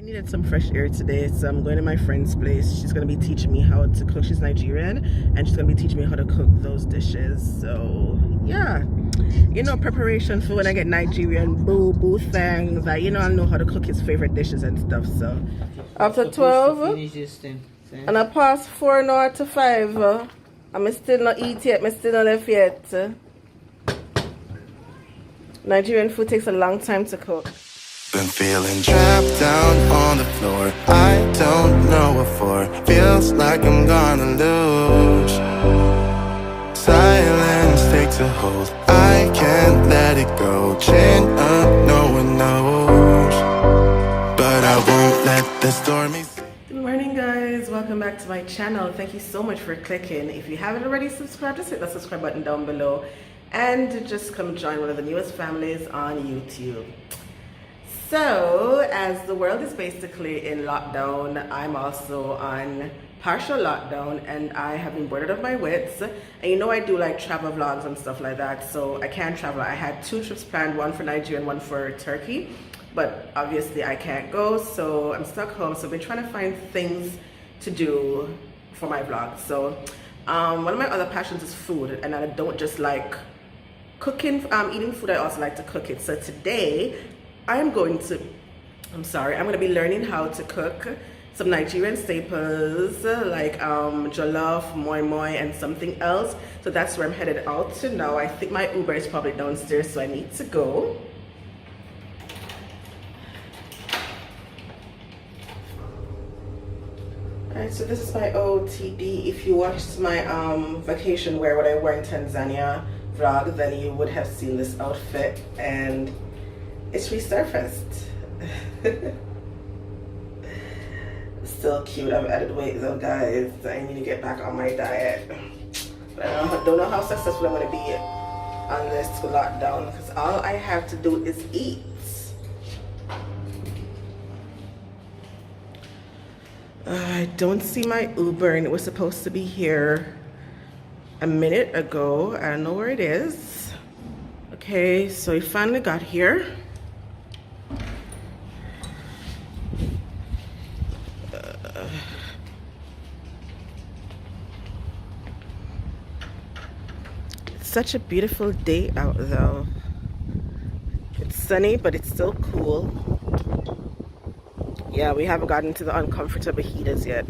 I needed some fresh air today, so I'm going to my friend's place. She's going to be teaching me how to cook. She's Nigerian, and she's going to be teaching me how to cook those dishes. So, yeah. You know, preparation for when I get Nigerian boo things. I know how to cook his favorite dishes and stuff, so. After 12, and I passed 4 now to 5. I'm still not eat yet. I'm still not left yet. Nigerian food takes a long time to cook. Been feeling trapped down on the floor. I don't know what for. Feels like I'm gonna lose. Silence takes a hold. I can't let it go. Chain up, no one knows. But I won't let the stormy. Good morning, guys. Welcome back to my channel. Thank you so much for clicking. If you haven't already subscribed, just hit the subscribe button down below and just come join one of the newest families on YouTube. So, as the world is basically in lockdown, I'm also on partial lockdown and I have been bored of my wits. And you know I do like travel vlogs and stuff like that, so I can't travel. I had 2 trips planned, one for Nigeria and one for Turkey, but obviously I can't go, so I'm stuck home. So I've been trying to find things to do for my vlog. So one of my other passions is food, and I don't just like cooking, eating food, I also like to cook it. So today I'm going to be learning how to cook some Nigerian staples like jollof, moi moi, and something else. So that's where I'm headed out to now. I think my Uber is probably downstairs, so I need to go. Alright, so this is my OTD. If you watched my vacation wear, what I wore in Tanzania vlog, then you would have seen this outfit, and it's resurfaced. Still cute. I've added weight though, guys. I need to get back on my diet. But I don't know how successful I'm going to be on this lockdown, because all I have to do is eat. I don't see my Uber, and it was supposed to be here a minute ago. I don't know where it is. Okay, so we finally got here. It's such a beautiful day out though. It's sunny, but it's still cool. Yeah, we haven't gotten to the uncomfortable heaters yet.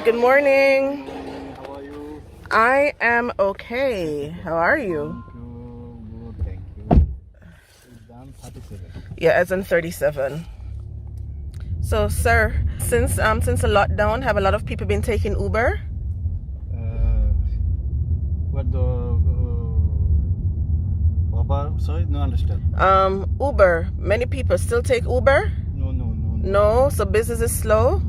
Good morning. How are you? I am okay. How are you? Good, thank you. It's done 37. Yeah, as in 37. So, sir, since the lockdown, have a lot of people been taking Uber? What the Baba? Sorry, no understand. Uber. Many people still take Uber? No. No, so business is slow? No.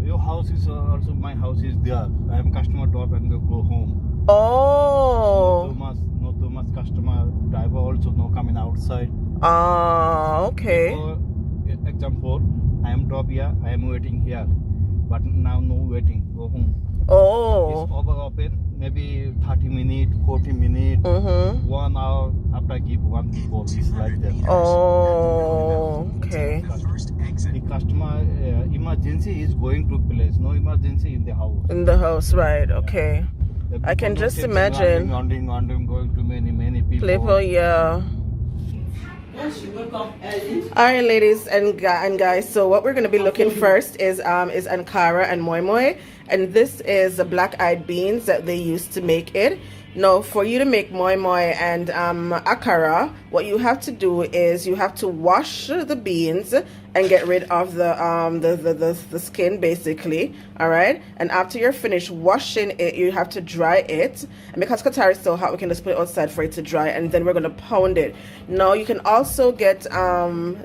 Your house is also my house is there. I am customer drop and go home. Oh. Not too much customer driver also no coming outside. Okay. For example, I am drop here. I am waiting here, but now no waiting. Go home. Oh. It's over open. Maybe 30 minutes, 40 minutes, 1 hour after give one people. It's like that. Oh, okay. The customer emergency is going to place. No emergency in the house. In the house, right? Okay. I can just imagine. Wandering, going to many people. People, yeah. Alright, ladies and guys, so what we're going to be looking first is akara and moi moi, and this is the black-eyed beans that they used to make it. Now, for you to make moi moi and akara, what you have to do is you have to wash the beans and get rid of the skin, basically. All right, and after you're finished washing it, you have to dry it, and because Qatar is so hot, we can just put it outside for it to dry, and then we're going to pound it. Now, you can also get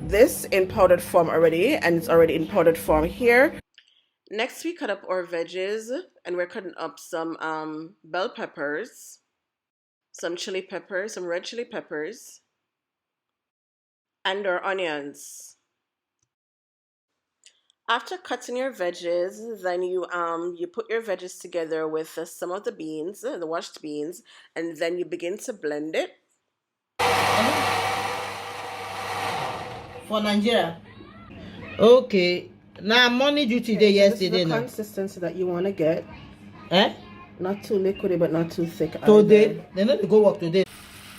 this in powdered form already, and it's already in powdered form here. Next, we cut up our veggies, and we're cutting up some bell peppers, some chili peppers, some red chili peppers, and our onions. After cutting your veggies, then you put your veggies together with some of the beans, the washed beans, and then you begin to blend it. For Nigeria. Okay. Now money due today, Okay, so yesterday this is the now. consistency that you want to get. Eh? Not too liquidy, but not too thick Today, either. they know they go work today.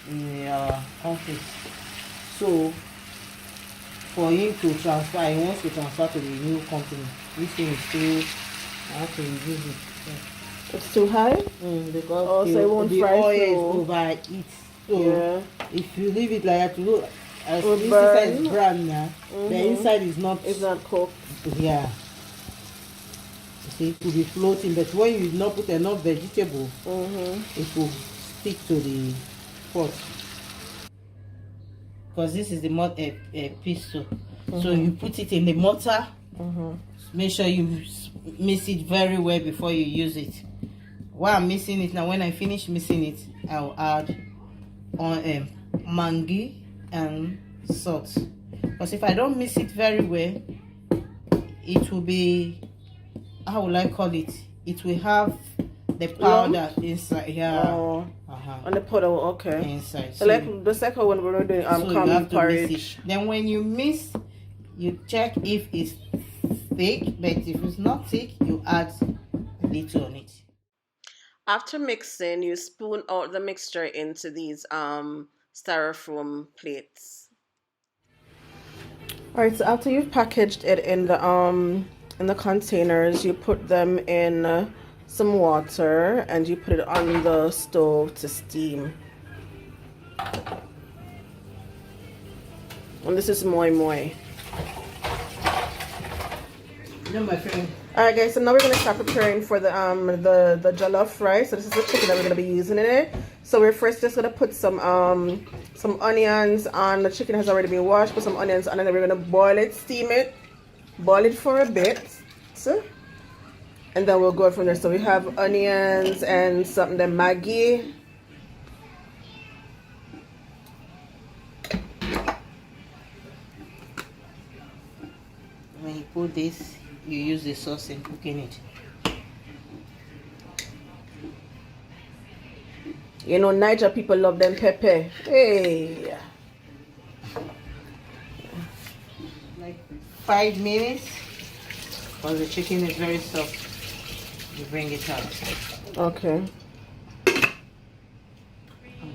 In your office. So for him to transfer, he wants to transfer to the new company. This thing is still, I have to reduce it. Yeah. It's too high? Because Oh, so it won't the fry oil is through. overheat. So Yeah. if you leave it like that, to look, as Will this burn. inside is brown now, the inside is not. It's not cooked. Yeah. You see, it will be floating, but when you not put enough vegetable, it will stick to the pot. Because this is the pistol. So you put it in the mortar. Make sure you mix it very well before you use it. While I'm mixing it now, when I finish mixing it, I'll add on mangi and salt. Because if I don't mix it very well, it will be, how will I call it? It will have the powder inside. Yeah. Oh. On the powder, okay. Inside. So like the second one we're doing so you corn have to mix porridge. it. Then when you mix, you check if it's thick, but if it's not thick, you add a little on it. After mixing, you spoon out the mixture into these styrofoam plates. All right, so after you've packaged it in the containers, you put them in some water and you put it on the stove to steam. And this is moi moi. No, my friend. All right, guys. So now we're gonna start preparing for the jollof rice. So this is the chicken that we're gonna be using in it. So we're first just gonna put some onions on. The chicken has already been washed. Put some onions on, and then we're gonna boil it, steam it, boil it for a bit. So, and then we'll go from there. So we have onions and something the Maggi. When you put this, you use the sauce in cooking it. You know, Naija people love them pepper. Hey. Like 5 minutes, because the chicken is very soft. You bring it out. Okay.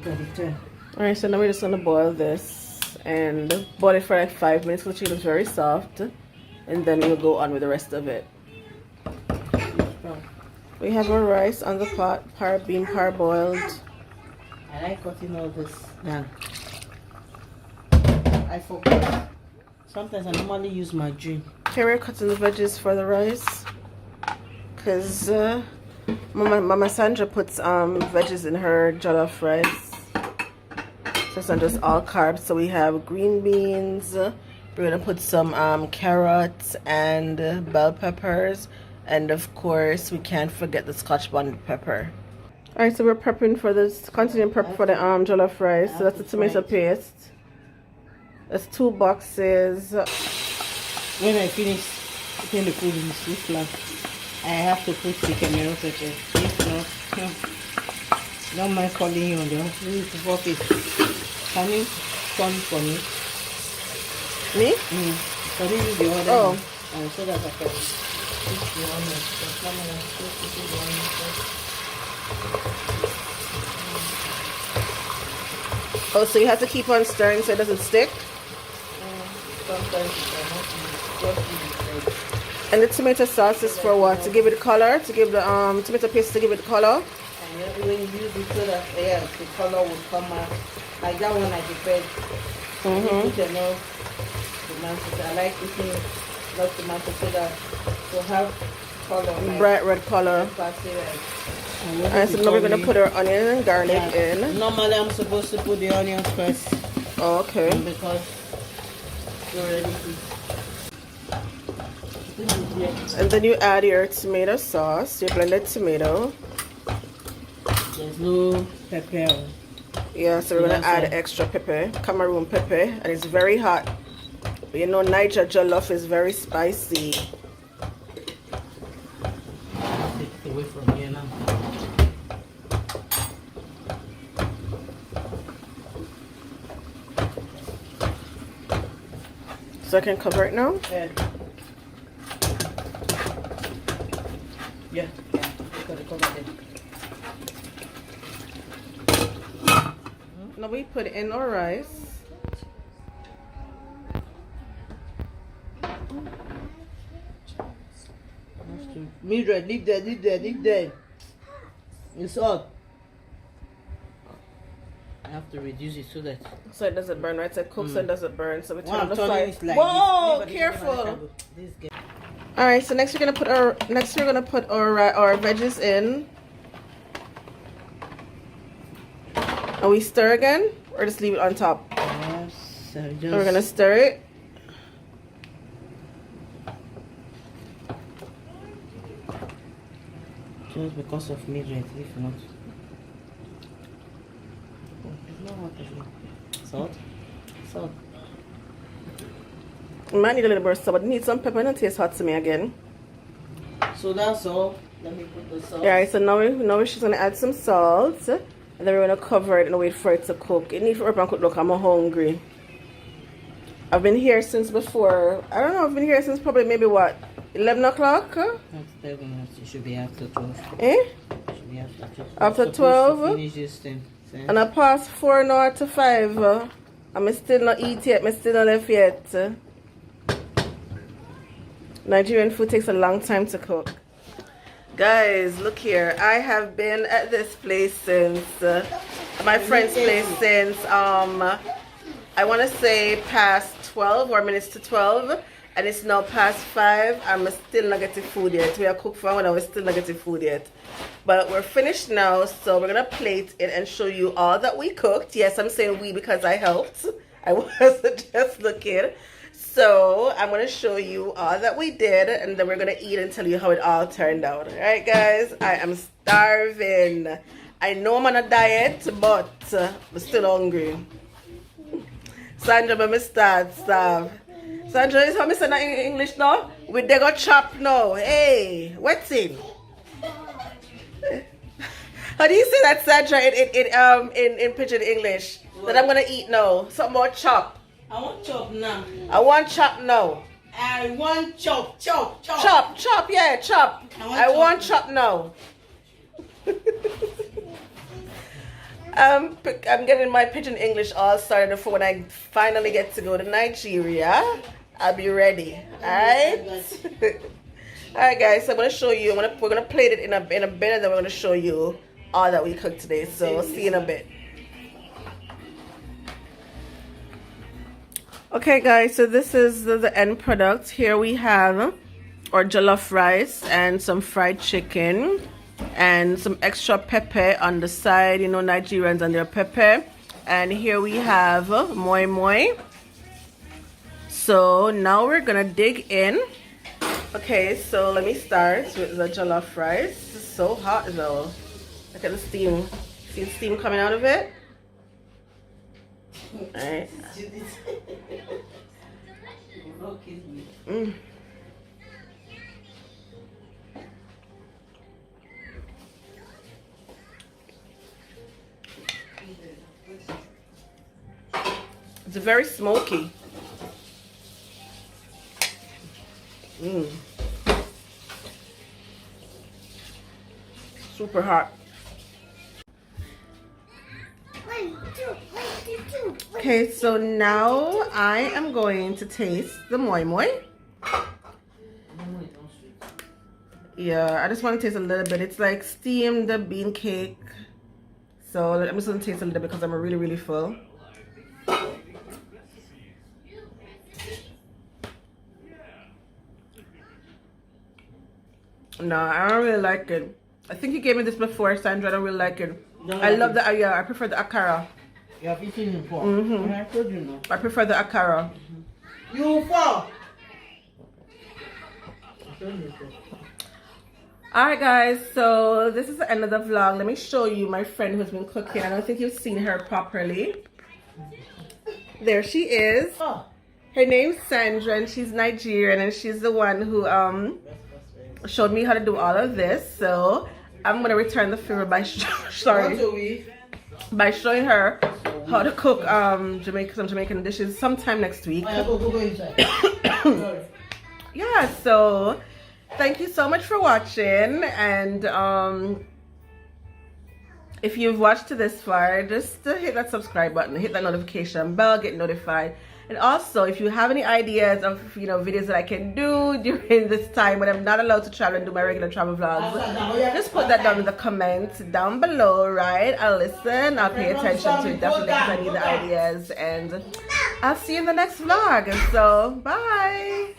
Okay. All right. So now we're just gonna boil this and boil it for like 5 minutes because the chicken is very soft. And then we'll go on with the rest of it. We have our rice on the pot, being parboiled. I like cutting all this down. I forgot. Sometimes I normally use my drink. Here we're cutting the veggies for the rice. Because Mama Sandra puts veggies in her jollof rice. So it's not just all carbs. So we have green beans. We're going to put some carrots and bell peppers. And of course, we can't forget the Scotch bonnet pepper. Alright, so we're prepping for this, continuing prep for the jollof rice. So that's the tomato paste. That's 2 boxes. When I finish putting the food in the soup flat, I have to put the camera pepper. If not, don't mind calling you on the office. Can you come for me? Me? Can you use the other Oh. one? So that I can put the onion. Oh, so you have to keep on stirring so it doesn't stick? Sometimes you cannot just use the bread. And the tomato sauce is for what? To give it color? To give the tomato paste to give it color? And when you use it so that the color will come out. Like that one I prepared. You put enough tomatoes. I like eating lots of tomatoes so that to have color. Like Bright red color. Alright, so now we're going to put our onion and garlic in. Normally I'm supposed to put the onions first. Oh, okay. Because you're ready to. And then you add your tomato sauce, your blended tomato. There's no pepper. Yeah, so we're going to add extra pepper, Cameroon pepper, and it's very hot. But you know, Niger jollof is very spicy. So I can cover it now? Yeah. Yeah. You gotta cover it. Now we put in our rice. Mildred, leave there. It's hot. I have to reduce it so that. So it doesn't burn, right? So it cooks so it doesn't burn. So we turn Wow, on the turning fire. it like Whoa, this. careful. This guy. All right, so next we're gonna put our veggies in, and we stir again, or just leave it on top. Yes, so And we're gonna stir it. just because of Mildred, if not. No water. Salt. We might need a little more salt, but need some pepper. And it tastes hot to me again. So that's all. Let me put the salt. All right, so now we're just gonna add some salt, and then we're gonna cover it and wait for it to cook. It needs to open and cook. Look, I'm hungry. I've been here since before. I don't know. I've been here since probably maybe what, 11 o'clock? That's 11. It should be after 12. Eh? It should be after 12. After We're supposed 12? to finish this thing. And I passed 4 now to 5. I'm still not eat yet. I'm still not left yet. Nigerian food takes a long time to cook. Guys, look here. I have been at this place since my friend's place since I want to say past 12 or minutes to 12, and it's now past 5. I'm still not getting food yet. We are cooked for 1 hour, still not getting food yet. But we're finished now, so we're gonna plate it and show you all that we cooked. Yes, I'm saying we because I helped. I wasn't just looking. So I'm gonna show you all that we did, and then we're gonna eat and tell you how it all turned out. All right, guys, I am starving. I know I'm on a diet, but I'm still hungry. Sandra, let me start, starve. Sandra, is how me say that in English now? We they got chop now. Hey, what's it? How do you say that, Sandra, in pidgin English? That I'm gonna eat now. Something about chop. I want chop now. I want chop now. I want chop. Chop, yeah, chop. I want chop now. I'm getting my pidgin English all started for when I finally get to go to Nigeria. I'll be ready. Alright? Alright guys, so I'm gonna show you. We're gonna plate it in a bit, and then we're gonna show you all that we cooked today. So see you in a bit. Okay guys, so this is the end product. Here we have our jollof rice and some fried chicken and some extra pepper on the side. You know, Nigerians and their pepper. And here we have moi moi. So now we're gonna dig in. Okay, so let me start with the jollof rice. It's so hot though. Look at the steam. See the steam coming out of it? Alright. It's very smoky. Super hot. Okay, so now I am going to taste the moi moi. Yeah, I just want to taste a little bit. It's like steamed bean cake. So I'm just going to taste a little bit because I'm really, really full. No, I don't really like it. I think you gave me this before, Sandra. I don't really like it. I love the, yeah, I prefer the akara. You have eaten it before. I told you no. I prefer the akara. You fall. Alright guys, so this is the end of the vlog. Let me show you my friend who's been cooking. I don't think you've seen her properly. There she is. Her name's Sandra and she's Nigerian, and she's the one who showed me how to do all of this. So I'm gonna return the favor by by showing her how to cook some Jamaican dishes sometime next week. Oh, yeah, go inside. Sorry. Yeah, so thank you so much for watching, and if you've watched to this far, just hit that subscribe button, hit that notification bell, get notified. And also, if you have any ideas of videos that I can do during this time when I'm not allowed to travel and do my regular travel vlogs, just put that down in the comments down below, right? I'll listen, I'll pay attention to it definitely because I need the ideas, and I'll see you in the next vlog. And so bye.